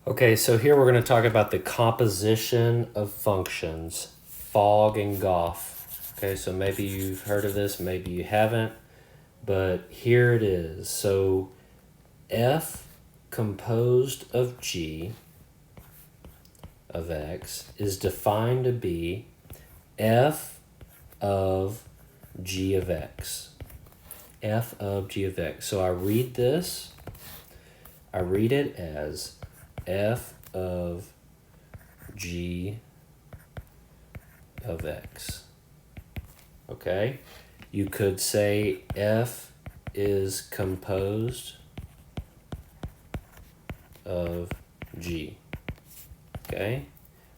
Okay, so here we're going to talk about the composition of functions, FoG and GoF. Okay, so maybe you've heard of this, maybe you haven't, but here it is. So f composed of g of x is defined to be f of g of x. F of g of x. So I read this, I read it as f of g of x. Okay? You could say f is composed of g. Okay?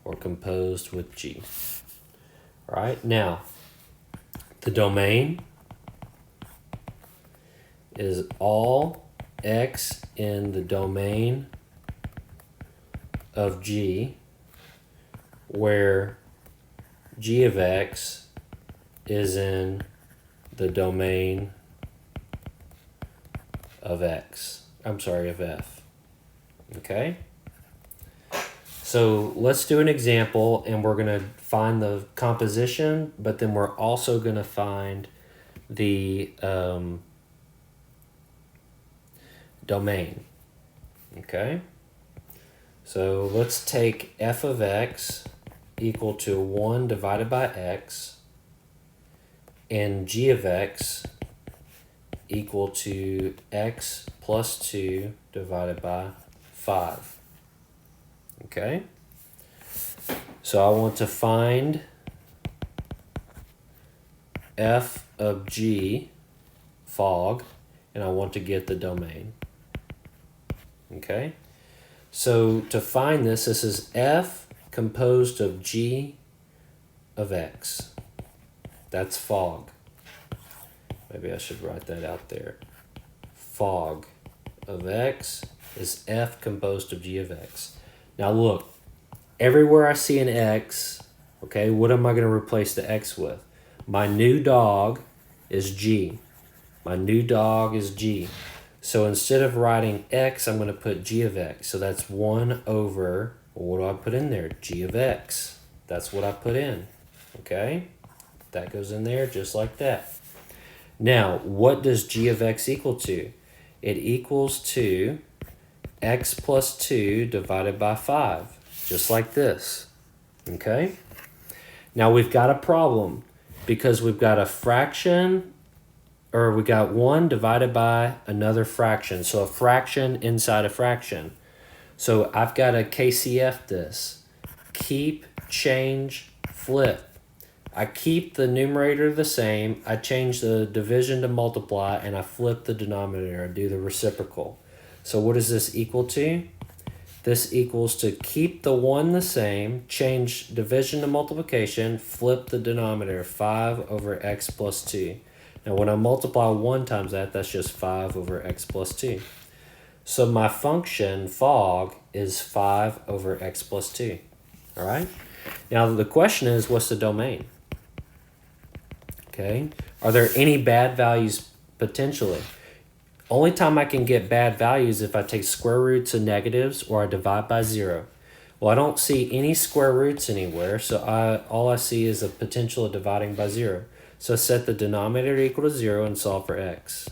Or composed with g. All right? Now, the domain is all x in the domain of g, where g of x is in the domain of x. I'm sorry, of f. Okay? So let's do an example, and we're going to find the composition, but then we're also going to find the domain. Okay? So let's take f of x equal to 1 divided by x and g of x equal to x plus 2 divided by 5. Okay? So I want to find f of g, FoG, and I want to get the domain. Okay? So to find this is f composed of g of x. That's FoG. Maybe I should write that out there. FoG of x is f composed of g of x. Now look, everywhere I see an x, okay, what am I going to replace the x with? My new dog is g. My new dog is g. So instead of writing x, I'm going to put g of x. So that's 1 over, well, what do I put in there? G of x. That's what I put in. Okay? That goes in there just like that. Now, what does g of x equal to? It equals to x plus 2 divided by 5. Just like this. Okay? Now we've got a problem because we've got a fraction, or we got 1 divided by another fraction. So a fraction inside a fraction. So I've got to KCF this. Keep, change, flip. I keep the numerator the same. I change the division to multiply, and I flip the denominator. I do the reciprocal. So what does this equal to? This equals to keep the 1 the same, change division to multiplication, flip the denominator, 5 over x plus 2. Now when I multiply 1 times that, that's just 5 over x plus 2. So my function, FoG, is 5 over x plus 2. All right? Now the question is, what's the domain? Okay? Are there any bad values potentially? Only time I can get bad values if I take square roots of negatives or I divide by 0. Well, I don't see any square roots anywhere, so all I see is a potential of dividing by 0. So set the denominator equal to 0 and solve for x.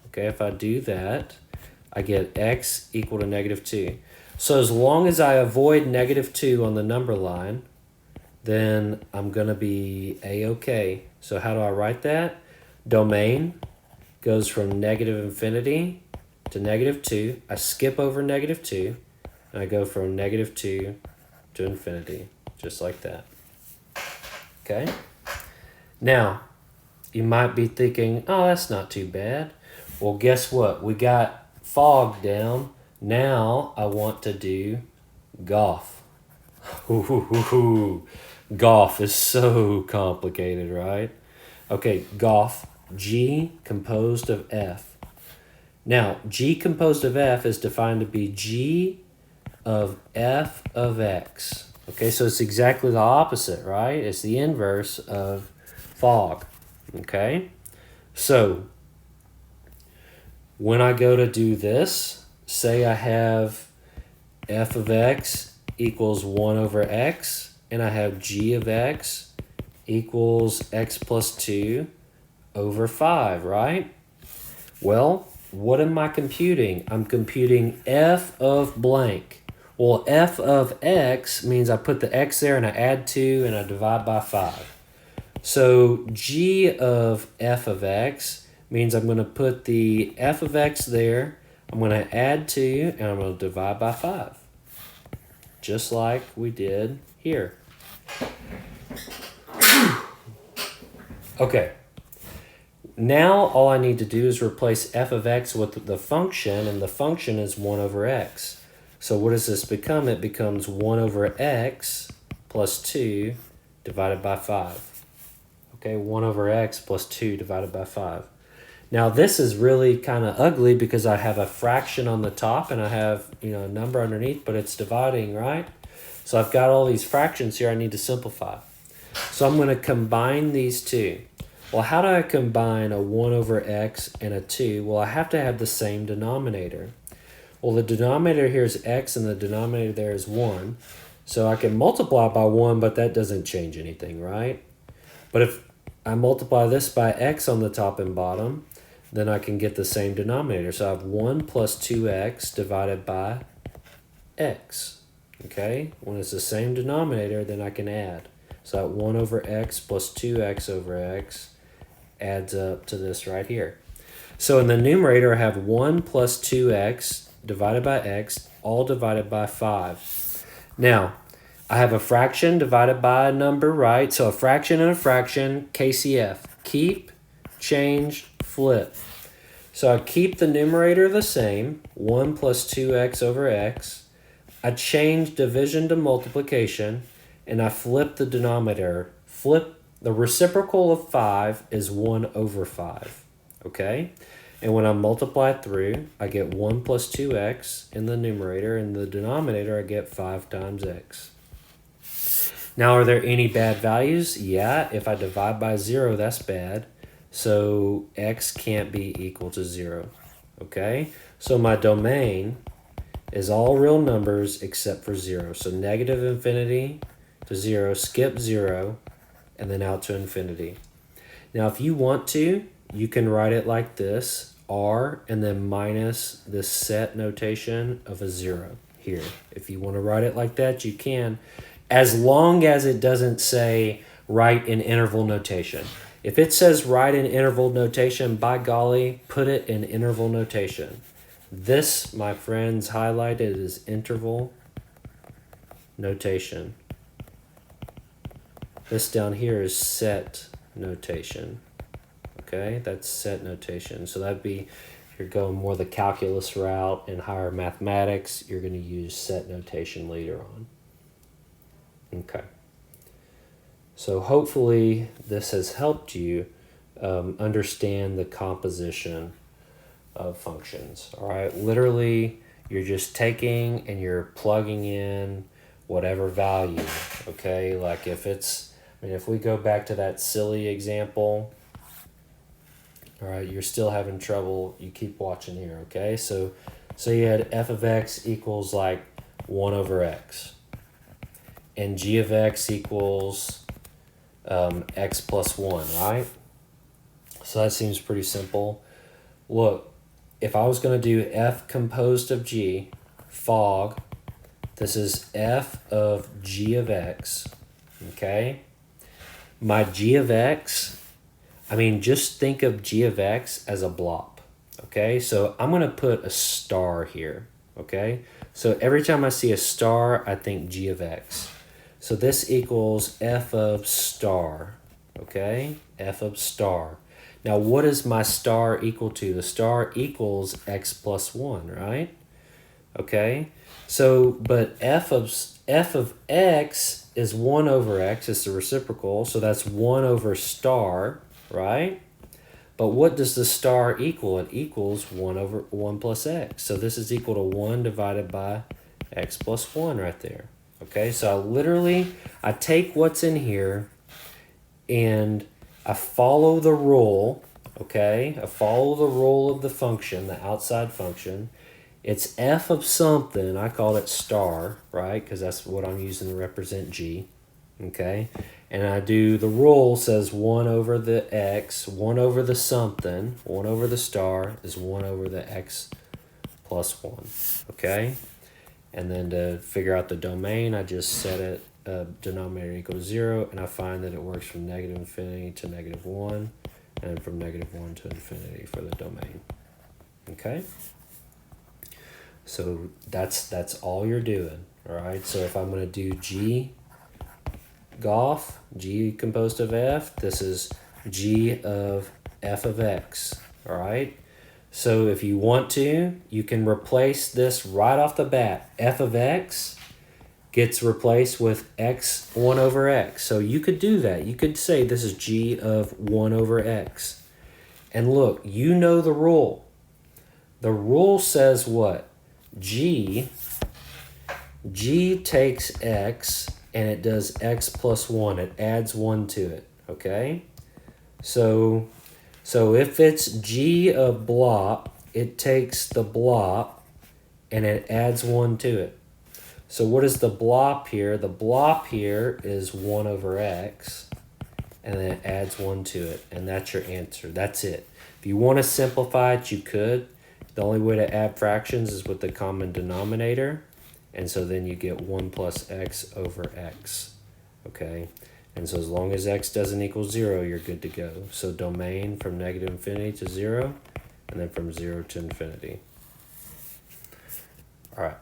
Okay, if I do that, I get x equal to negative 2. So as long as I avoid negative 2 on the number line, then I'm going to be a-okay. So how do I write that? Domain goes from negative infinity to negative 2. I skip over negative 2, and I go from negative 2 to infinity, just like that. Okay? Now, you might be thinking, oh, that's not too bad. Well, guess what? We got FoG down. Now I want to do GoF. GoF is so complicated, right? Okay, GoF, G composed of F. Now, G composed of F is defined to be G of F of X. Okay, so it's exactly the opposite, right? It's the inverse of FoG. Okay, so when I go to do this, say I have f of x equals 1 over x, and I have g of x equals x plus 2 over 5, right? Well, what am I computing? I'm computing f of blank. Well, f of x means I put the x there and I add 2 and I divide by 5. So g of f of x means I'm going to put the f of x there, I'm going to add 2, and I'm going to divide by 5. Just like we did here. Okay. Now all I need to do is replace f of x with the function, and the function is 1 over x. So what does this become? It becomes 1 over x plus 2 divided by 5. Okay, 1 over x plus 2 divided by 5. Now this is really kind of ugly because I have a fraction on the top and I have, a number underneath, but it's dividing, right? So I've got all these fractions here I need to simplify. So I'm going to combine these two. Well, how do I combine a 1 over x and a 2? Well, I have to have the same denominator. Well, the denominator here is x and the denominator there is 1. So I can multiply by 1, but that doesn't change anything, right? But if I multiply this by x on the top and bottom, then I can get the same denominator. So I have 1 plus 2x divided by x. Okay? When it's the same denominator, then I can add. So that 1 over x plus 2x over x adds up to this right here. So in the numerator, I have 1 plus 2x divided by x, all divided by 5. Now, I have a fraction divided by a number, right? So a fraction and a fraction, KCF. Keep, change, flip. So I keep the numerator the same, 1 plus 2x over x. I change division to multiplication, and I flip the denominator. Flip the reciprocal of 5 is 1 over 5, okay? And when I multiply through, I get 1 plus 2x in the numerator, and the denominator I get 5 times x. Now, are there any bad values? Yeah, if I divide by 0, that's bad. So x can't be equal to 0, okay? So my domain is all real numbers except for 0. So negative infinity to 0, skip 0, and then out to infinity. Now, if you want to, you can write it like this, r, and then minus this set notation of a 0 here. If you want to write it like that, you can, as long as it doesn't say write in interval notation. If it says write in interval notation, by golly, put it in interval notation. This, my friends, highlighted is interval notation. This down here is set notation. Okay, that's set notation. So that'd be, if you're going more the calculus route in higher mathematics, you're going to use set notation later on. Okay. So hopefully this has helped you understand the composition of functions. All right, literally you're just taking and you're plugging in whatever value. Okay, like if we go back to that silly example, all right, you're still having trouble, you keep watching here. Okay, so you had f of x equals like 1 over x, and g of x equals x plus 1, right? So that seems pretty simple. Look, if I was going to do f composed of g, FoG, this is f of g of x, okay? My g of x, just think of g of x as a blob, okay? So I'm going to put a star here, okay? So every time I see a star, I think g of x. So this equals f of star, okay? F of star. Now, what is my star equal to? The star equals x plus 1, right? Okay? So, but f of x is 1 over x. It's the reciprocal, so that's 1 over star, right? But what does the star equal? It equals 1 over 1 plus x. So this is equal to 1 divided by x plus 1 right there. Okay, so I take what's in here and I follow the rule, okay? I follow the rule of the function, the outside function, it's f of something. I called it star, right? Because that's what I'm using to represent g. Okay? And I do, the rule says 1 over the x, 1 over the something, 1 over the star is 1 over the x plus 1. Okay? And then to figure out the domain, I just set it denominator equals 0, and I find that it works from negative infinity to negative 1, and from negative 1 to infinity for the domain. Okay? So that's all you're doing, all right? So if I'm going to do G GoF, G composed of F, this is G of f of x, all right? So if you want to, you can replace this right off the bat. F of x gets replaced with x 1 over x. So you could do that. You could say this is G of 1 over x. And look, you know the rule. The rule says what? G takes x and it does x plus 1. It adds 1 to it, okay? So if it's G of blop, it takes the blop and it adds 1 to it. So what is the blop here? The blop here is 1 over x, and then it adds 1 to it, and that's your answer. That's it. If you want to simplify it, you could. The only way to add fractions is with the common denominator, and so then you get 1 plus x over x, okay? And so as long as x doesn't equal 0, you're good to go. So domain from negative infinity to 0, and then from 0 to infinity. All right.